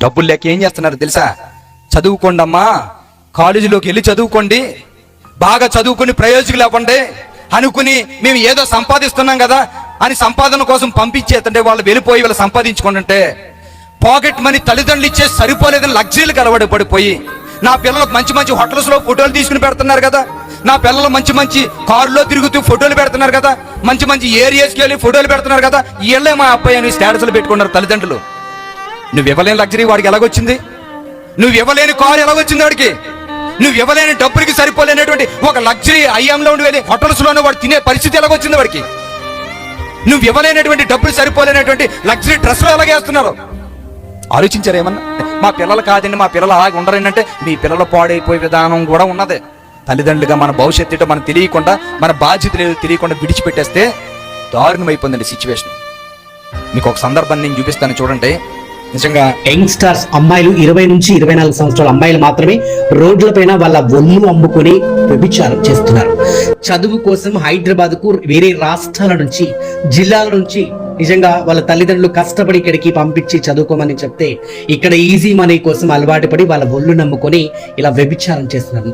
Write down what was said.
డబ్బులు లేక ఏం చేస్తున్నారు తెలుసా? చదువుకోండి అమ్మా, కాలేజీలోకి వెళ్ళి చదువుకోండి, బాగా చదువుకుని ప్రయోజకులు అవ్వండి అనుకుని మేము ఏదో సంపాదిస్తున్నాం కదా అని సంపాదన కోసం పంపించేస్తుంటే వాళ్ళు వెళ్ళిపోయి వాళ్ళు సంపాదించుకుంటుంటే పాకెట్ మనీ తల్లిదండ్రులు ఇచ్చే సరిపోలేదని లగ్జరీలకు అలవాటు పడిపోయి నా పిల్లలకు మంచి మంచి హోటల్స్లో ఫోటోలు తీసుకుని పెడుతున్నారు కదా, నా పిల్లలు మంచి మంచి కారులో తిరుగుతూ ఫోటోలు పెడుతున్నారు కదా, మంచి మంచి ఏరియాస్కి వెళ్ళి ఫోటోలు పెడుతున్నారు కదా, వీళ్ళే మా అబ్బాయి అని స్టేటస్లు పెట్టుకున్నారు తల్లిదండ్రులు. నువ్వు ఇవ్వలేని లగ్జరీ వాడికి ఎలాగొచ్చింది? నువ్వు ఇవ్వలేని కారు ఎలాగొచ్చింది వాడికి? నువ్వు ఇవ్వలేని డబ్బులకి సరిపోలేనటువంటి ఒక లగ్జరీ ఐఎంలో ఉండి వెళ్ళి హోటల్స్లోనే వాడు తినే పరిస్థితి ఎలాగొచ్చింది వాడికి? నువ్వు ఇవ్వలేనటువంటి డబ్బులు సరిపోలేనటువంటి లగ్జరీ డ్రెస్లో ఎలాగేస్తున్నారు? ఆలోచించారు ఏమన్నా? మా పిల్లలు కాదండి, మా పిల్లలు అలాగే ఉండరండి అంటే మీ పిల్లలు పాడైపోయే విధానం కూడా ఉన్నదే. తల్లిదండ్రులుగా మన భవిష్యత్తు మనం తెలియకుండా, మన బాధ్యతలు ఏదో తెలియకుండా విడిచిపెట్టేస్తే దారుణం అయిపోయిందండి సిచ్యువేషన్. మీకు ఒక సందర్భాన్ని నేను చూపిస్తాను చూడండి. నిజంగా యంగ్స్టర్స్ అమ్మాయిలు 20 నుంచి 24 సంవత్సరాల అమ్మాయిలు మాత్రమే రోడ్లపైన వాళ్ళ ఒళ్ళు అమ్ముకొని వ్యభిచారం చేస్తున్నారు. చదువు కోసం హైదరాబాద్ కు వేరే రాష్ట్రాల నుంచి, జిల్లాల నుంచి నిజంగా వాళ్ళ తల్లిదండ్రులు కష్టపడి ఇక్కడికి పంపించి చదువుకోమని చెప్తే ఇక్కడ ఈజీ మనీ కోసం అలవాటు పడి వాళ్ళ ఒళ్ళు నమ్ముకొని ఇలా వ్యభిచారం చేస్తున్నారు.